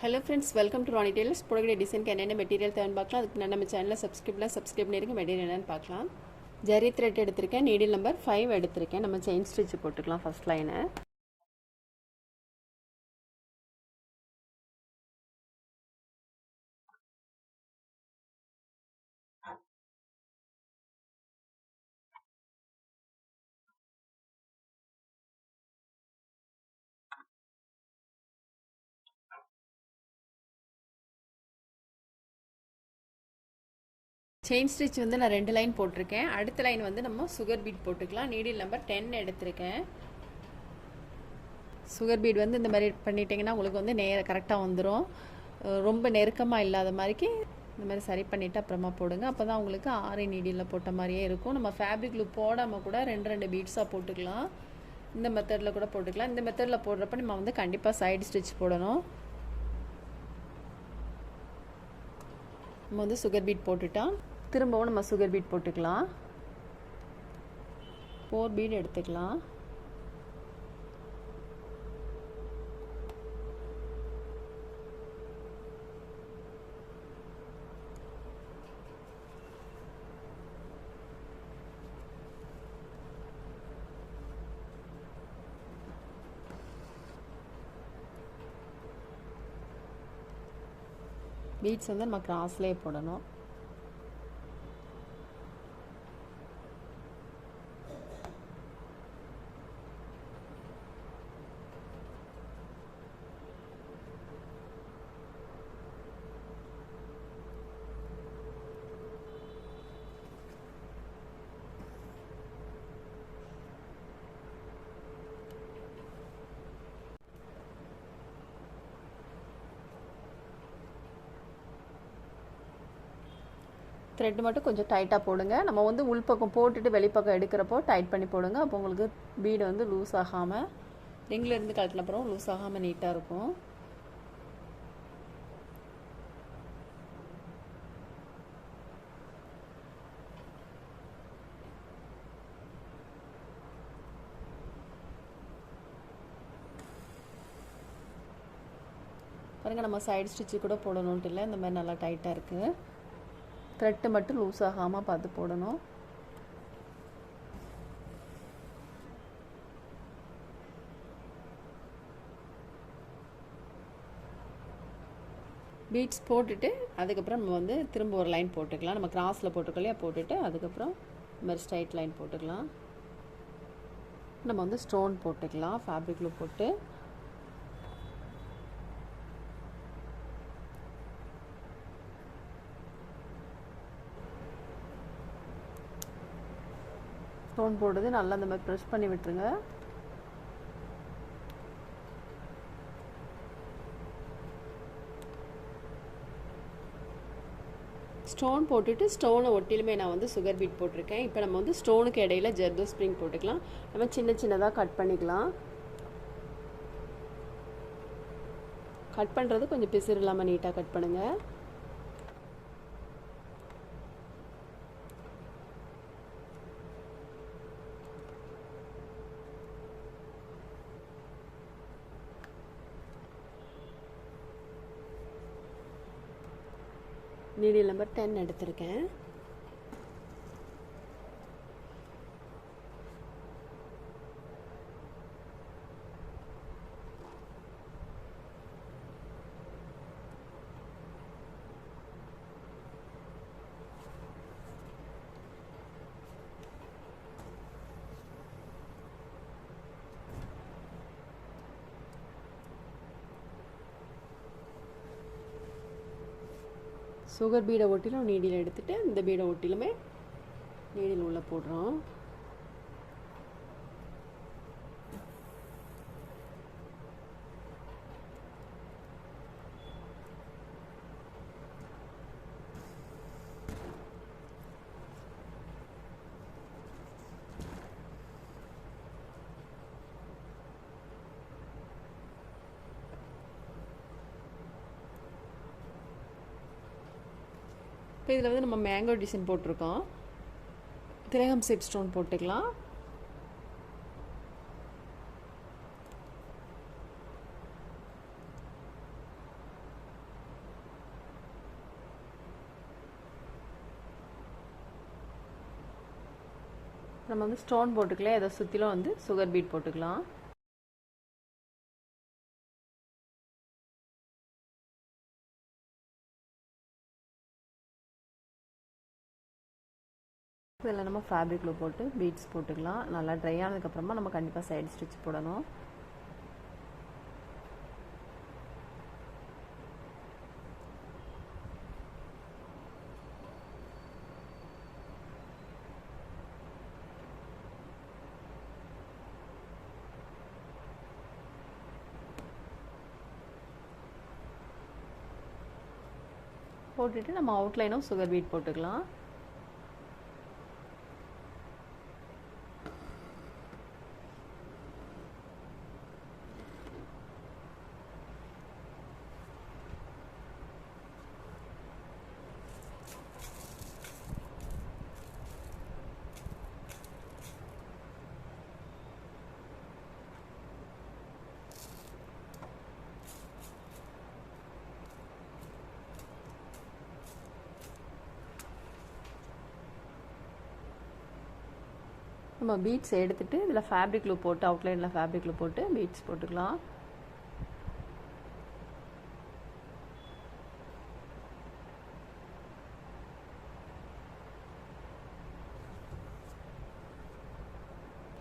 Hello friends, welcome to Ronnie Tailors. போடக்கூடிய டிசைனுக்கு என்னென்ன மெட்டீரியல் தேவைன்னு பார்க்கலாம். அதுக்கு நான் நம்ம சேனலை சப்ஸ்கிரைப் பண்ணிருங்க. மெட்டீரியல் என்னன்னு பார்க்கலாம். ஜரி த்ரெட் எடுத்திருக்கேன். நீடில் நம்பர் 5 எடுத்திருக்கேன். நம்ம செயின் ஸ்டிச் போட்டுக்கலாம் ஃபர்ஸ்ட் லைனை. செயின் ஸ்டிச் வந்து நான் 2 லைன் போட்டிருக்கேன். அடுத்த லைன் வந்து நம்ம சுகர் பீட் போட்டுக்கலாம். நீடில் நம்பர் 10 எடுத்திருக்கேன். சுகர் பீட் வந்து இந்த மாதிரி பண்ணிட்டீங்கன்னா உங்களுக்கு வந்து கரெக்டாக வந்துடும். ரொம்ப நெருக்கமாக இல்லாத மாதிரிக்கு இந்த மாதிரி சரி பண்ணிவிட்டு அப்புறமா போடுங்க. அப்போ தான் உங்களுக்கு ஆரி நீடியில் போட்ட மாதிரியே இருக்கும். நம்ம ஃபேப்ரிக் லூப் போடாமல் கூட 2 பீட்ஸாக போட்டுக்கலாம். இந்த மெத்தடில் கூட போட்டுக்கலாம். இந்த மெத்தடில் போடுறப்ப நம்ம வந்து கண்டிப்பாக சைடு ஸ்டிச் போடணும். நம்ம வந்து சுகர் பீட் போட்டுட்டோம். திரும்பவும் நம்ம சுகர் பீட் போட்டுக்கலாம். 4 பீட் எடுத்துக்கலாம். பீட்ஸ் வந்து நம்ம கிராஸ்லேயே போடணும். த்ரெட் மட்டும் கொஞ்சம் டைட்டாக போடுங்க. நம்ம வந்து உள்பக்கம் போட்டுட்டு வெளிப்பக்கம் எடுக்கிறப்போ டைட் பண்ணி போடுங்க. அப்போ உங்களுக்கு பீடு வந்து லூஸ் ஆகாமல் ரிங்கிலேருந்து கழட்டின அப்புறம் லூஸ் ஆகாமல் நீட்டாக இருக்கும். பாருங்கள், நம்ம சைடு ஸ்டிச்சு கூட போடணுன்ட்டு இல்லை, இந்த மாதிரி நல்லா டைட்டாக இருக்குது. த்ரெட்டு மட்டும் லூஸ் ஆகாமல் பார்த்து போடணும். பீட்ஸ் போட்டுட்டு அதுக்கப்புறம் நம்ம வந்து திரும்ப ஒரு லைன் போட்டுக்கலாம். நம்ம கிராஸில் போட்டுக்கலையா, போட்டுட்டு அதுக்கப்புறம் இந்த மாதிரி ஸ்ட்ரைட் லைன் போட்டுக்கலாம். நம்ம வந்து ஸ்டோன் போட்டுக்கலாம் ஃபேப்ரிக்கில் போட்டு. ஸ்டோன் போடுறது நல்லா இந்த மாதிரி ப்ரெஸ் பண்ணி விட்டுருங்க. ஸ்டோன் போட்டுட்டு ஸ்டோனை ஒட்டிலுமே நான் வந்து சுகர் பீட் போட்டிருக்கேன். இப்போ நம்ம வந்து ஸ்டோனுக்கு இடையில ஜெர்தோ ஸ்ப்ரிங் போட்டுக்கலாம். நம்ம சின்ன சின்னதாக கட் பண்ணிக்கலாம். கட் பண்ணுறது கொஞ்சம் பிசுறு இல்லாமல் நீட்டாக கட் பண்ணுங்கள். நீடில் நம்பர் 10 எடுத்திருக்கேன். சுகர் பீடை ஒட்டிலும் நீடில் எடுத்துகிட்டு இந்த பீடை ஒட்டிலுமே நீடில் உள்ளே போடுறோம். இப்போ இதில் வந்து நம்ம மேங்கோ டிசைன் போட்டிருக்கோம். திலகம் ஷேப் ஸ்டோன் போட்டுக்கலாம். நம்ம வந்து ஸ்டோன் போட்டுக்கலாம், அதை சுற்றிலும் வந்து சுகர் பீட் போட்டுக்கலாம். இதில் நம்ம ஃபேப்ரிக்கில் போட்டு பீட்ஸ் போட்டுக்கலாம். நல்லா ட்ரை ஆனதுக்கப்புறமா நம்ம கண்டிப்பாக சைடு ஸ்டிச் போடணும். போட்டுட்டு நம்ம அவுட்லைனும் சுகர் பீட் போட்டுக்கலாம். நம்ம பீட்ஸ் எடுத்துட்டு இதில் ஃபேப்ரிக் லூப் போட்டு அவுட்லைனில் ஃபேப்ரிக் லூப் போட்டு பீட்ஸ் போட்டுக்கலாம்.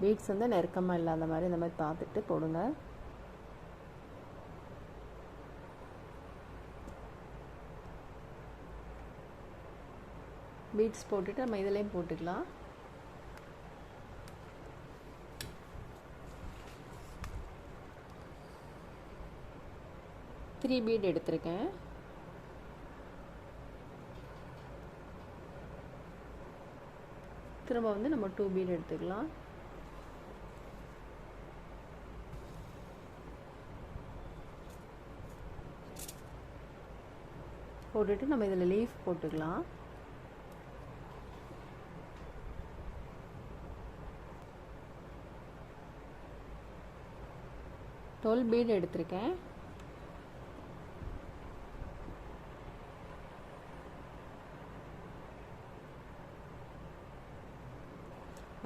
பீட்ஸ் வந்து நெருக்கமாக இல்லாத மாதிரி இந்த மாதிரி பார்த்துட்டு போடுங்க. பீட்ஸ் போட்டுட்டு நம்ம இதுலேயும் போட்டுக்கலாம். த்ரீ பீட் எடுத்திருக்கேன். திரும்ப வந்து நம்ம 2 பீட் எடுத்துக்கலாம். போட்டுட்டு நம்ம இதில் லீஃப் போட்டுக்கலாம். டுவெல் பீட் எடுத்திருக்கேன்.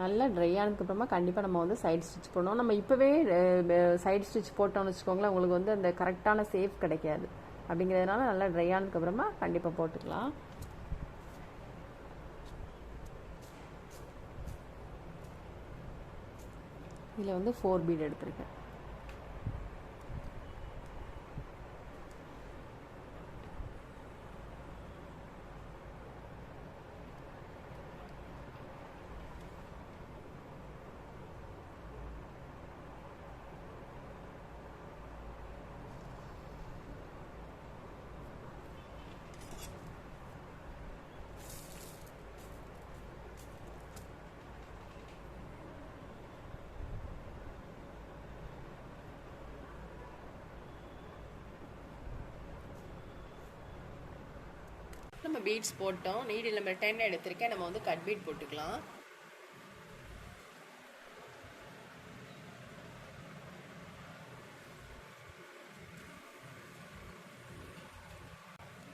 நல்லா ட்ரை ஆனதுக்கப்புறமா கண்டிப்பாக நம்ம வந்து சைடு ஸ்டிச் பண்ணணும். நம்ம இப்போவே சைடு ஸ்டிச் போட்டோம்னு வச்சுக்கோங்களேன், உங்களுக்கு வந்து அந்த கரெக்டான சேஃப் கிடைக்காது. அப்படிங்கிறதுனால நல்லா ட்ரை ஆனதுக்கப்புறமா கண்டிப்பாக போட்டுக்கலாம். இதில் வந்து 4 பீட் எடுத்திருக்கேன். நம்ம பீட்ஸ் போட்டோம். நீடில் நம்பர் 10 எடுத்திருக்கேன். நம்ம வந்து கட் பீட் போட்டுக்கலாம்.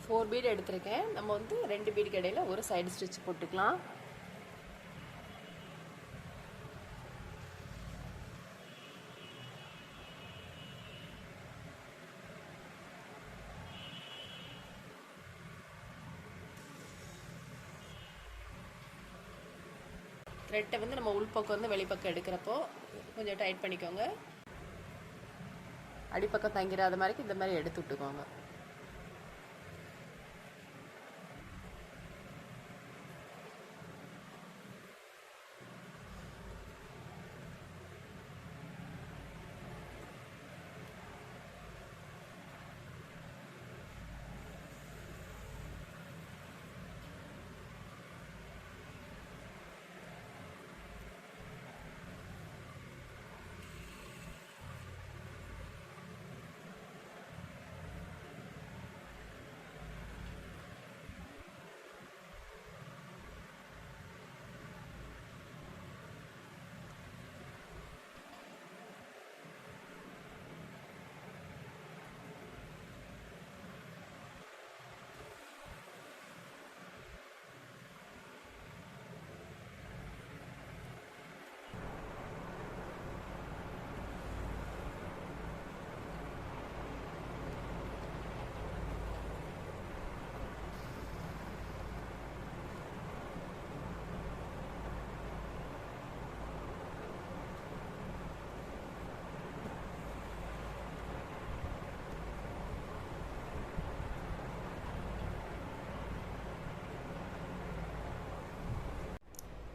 ஃபோர் பீட் எடுத்திருக்கேன். நம்ம வந்து 2 பீடுக்கு இடையில ஒரு சைடு ஸ்டிச் போட்டுக்கலாம். த்ரெட்டை வந்து நம்ம உள்பக்கம் வந்து வெளிப்பக்கம் எடுக்கிறப்போ கொஞ்சம் டைட் பண்ணிக்கோங்க. அடிப்பக்கம் தங்கிடாத மாதிரி இந்த மாதிரி எடுத்து விட்டுக்கோங்க.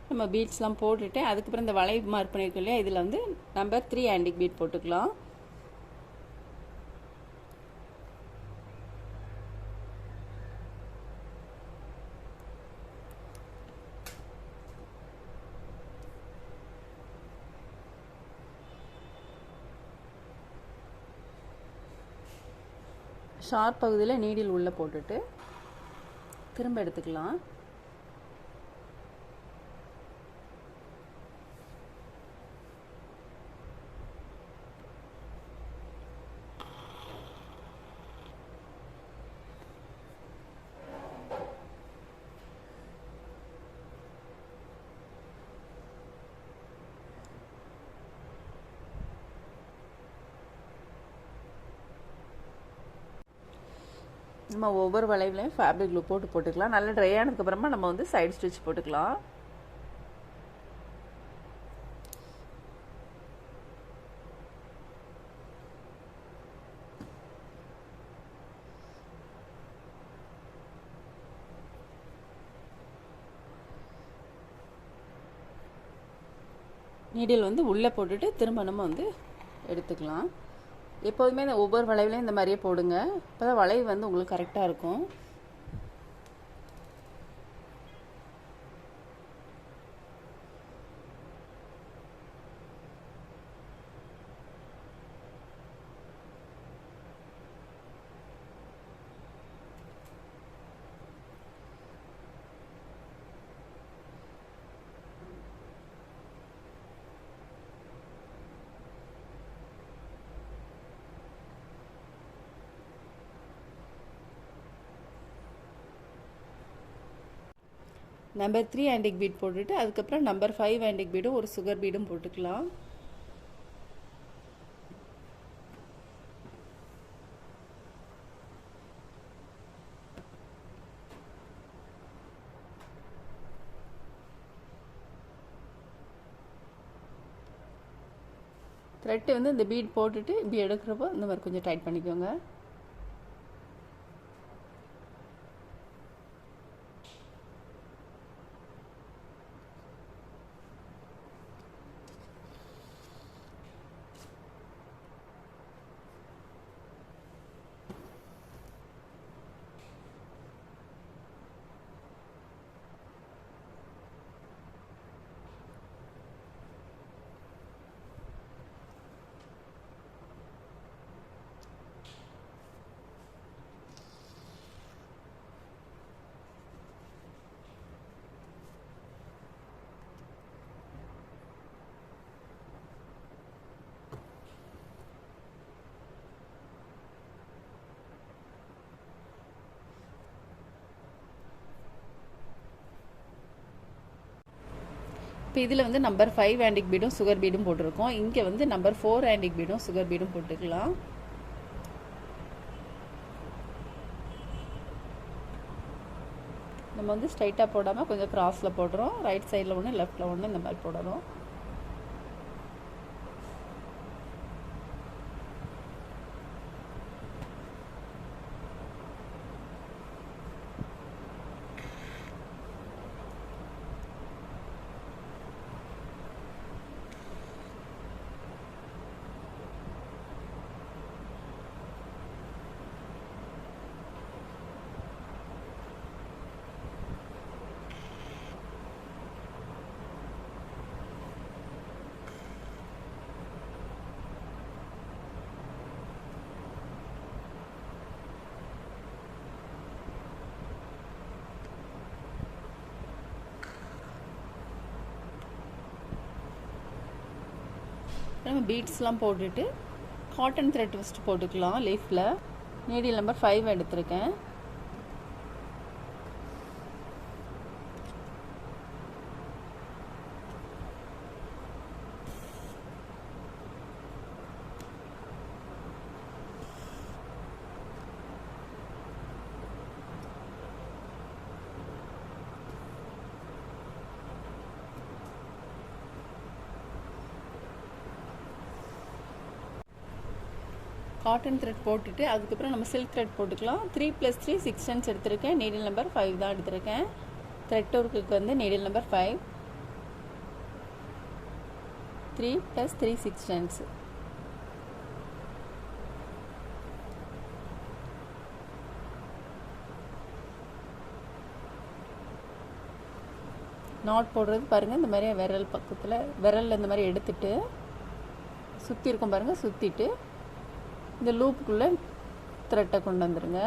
நம்ம பீட்ஸ்லாம் போட்டுட்டு அதுக்கப்புறம் இந்த வளைவு மார்க் பண்ணியிருக்கோம் இல்லையா, இதில் வந்து நம்பர் 3 ஆன்டிக் பீட் போட்டுக்கலாம். ஷார்ப் பகுதியில் நீடில் உள்ளே போட்டுட்டு திரும்ப எடுத்துக்கலாம். நம்ம ஒவ்வொரு வளைவுலையும் ஃபேப்ரிக் க்ளூ போட்டுக்கலாம். நல்லா ட்ரை ஆனதுக்கப்புறமா நம்ம வந்து சைடு ஸ்டிச் போட்டுக்கலாம். நீடில் வந்து உள்ளே போட்டுட்டு திரும்ப நம்ம வந்து எடுத்துக்கலாம். எப்போதுமே இந்த ஒவ்வொரு வளைவுலையும் இந்த மாதிரியே போடுங்க. அப்போ தான் வளைவு வந்து உங்களுக்கு கரெக்டாக இருக்கும். நம்பர் 3 ஆன்டிக் பீட் போட்டுட்டு அதுக்கப்புறம் நம்பர் 5 ஆன்டிக் பீடும் ஒரு சுகர் பீடும் போட்டுக்கலாம். த்ரெட்டு வந்து இந்த பீட் போட்டுட்டு இப்படி எடுக்கிறப்போ இந்த மாதிரி கொஞ்சம் டைட் பண்ணிக்கோங்க. இப்போ இதில் வந்து நம்பர் 5 ஆன்டிக் பீடும் சுகர் பீடும் போட்டிருக்கோம். இங்கே வந்து நம்பர் 4 ஆன்டிக் பீடும் சுகர் பீடும் போட்டுக்கலாம். நம்ம வந்து ஸ்ட்ரைட்டாக போடாமல் கொஞ்சம் கிராஸில் போடுறோம். ரைட் சைடில் ஒன்று லெஃப்டில் ஒன்று இந்த மாதிரி போடணும். நம்ம பீட்ஸ்லாம் போட்டுட்டு காட்டன் த்ரெட் ஃபஸ்ட்டு போட்டுக்கலாம். லீஃபில் நீடில் நம்பர் 5 எடுத்திருக்கேன். காட்டன் த்ரெட் போட்டுட்டு அதுக்கப்புறம் நம்ம சில்க் த்ரெட் போட்டுக்கலாம். 3 + 3 6 சென்ஸ் எடுத்திருக்கேன். நீடில் நம்பர் 5 தான் எடுத்திருக்கேன். த்ரெட் ஒர்க்குக்கு வந்து நீடில் நம்பர் 5. 3 + 3 6 chains. நாட் போடுறது பாருங்கள், இந்த மாதிரி விரல் பக்கத்தில் விரலில் இந்த மாதிரி எடுத்துட்டு சுற்றி இருக்கும் பாருங்கள், சுற்றிட்டு இந்த லூப்புக்குள்ளே த்ரெட்டை கொண்டு வந்துடுங்க.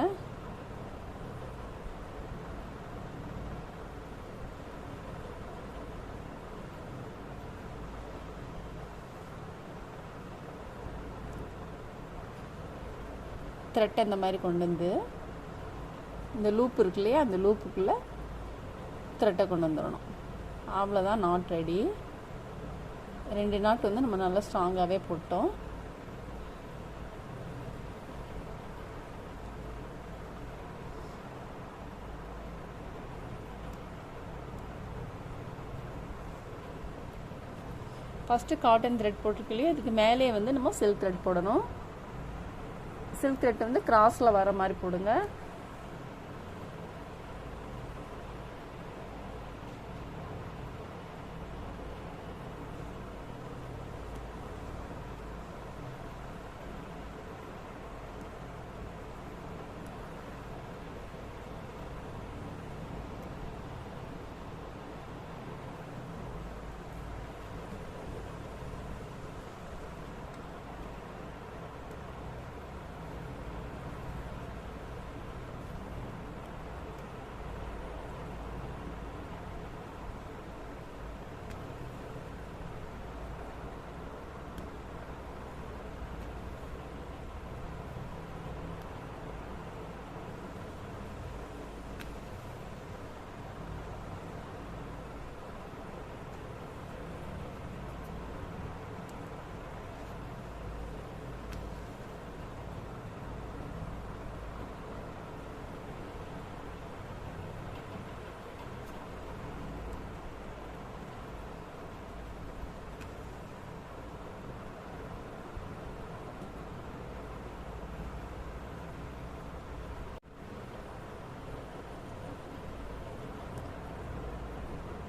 த்ரெட்டை இந்த மாதிரி கொண்டு வந்து இந்த லூப் இருக்கு இல்லையா, அந்த லூப்புக்குள்ளே த்ரெட்டை கொண்டு வந்துடணும். அவ்வளோதான், நாட் ரெடி. 2 நாட் வந்து நம்ம நல்லா ஸ்ட்ராங்காகவே போட்டோம். ஃபஸ்ட்டு காட்டன் த்ரெட் போட்டிருக்கலையே, அதுக்கு மேலே வந்து நம்ம சில்க் த்ரெட் போடணும். சில்க் த்ரெட் வந்து கிராஸில் வர மாதிரி போடுங்க.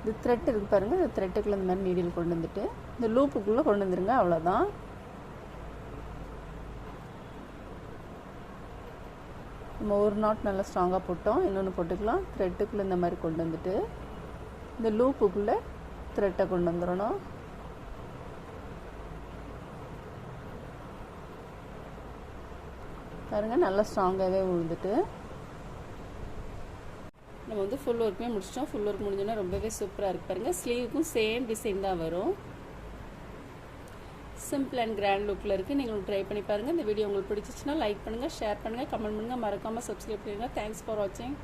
இந்த த்ரெட் இருக்குது பாருங்கள், இந்த த்ரெட்டுக்குள்ளே இந்த மாதிரி நீடில் கொண்டு வந்துட்டு இந்த லூப்புக்குள்ளே கொண்டு வந்துருங்க. அவ்வளோதான். நம்ம ஒரு நாட் நல்லா ஸ்ட்ராங்காக போட்டோம், இன்னொன்று போட்டுக்கலாம். த்ரெட்டுக்குள்ளே இந்த மாதிரி கொண்டு வந்துட்டு இந்த லூப்புக்குள்ளே த்ரெட்டை கொண்டு வந்துடணும். பாருங்கள், நல்லா ஸ்ட்ராங்காகவே விழுந்துட்டு நம்ம வந்து ஃபுல் ஒர்க்குமே முடிச்சிட்டோம். ஃபுல் ஒர்க் முடிஞ்சோன்னா ரொம்பவே சூப்பராக இருக்குது பாருங்கள். ஸ்லீவுக்கும் சேம் டிசைன் தான் வரும். சிம்பிள் அண்ட் கிராண்ட் லுக்கில் இருக்குது. நீங்கள் ட்ரை பண்ணி பாருங்கள். இந்த வீடியோ உங்களுக்கு பிடிச்சிச்சுன்னா லைக் பண்ணுங்கள், ஷேர் பண்ணுங்கள், கமெண்ட் பண்ணுங்கள், மறக்காமல் சப்ஸ்கிரைப் பண்ணுங்கள். தேங்க்ஸ் ஃபார் வாட்சிங்.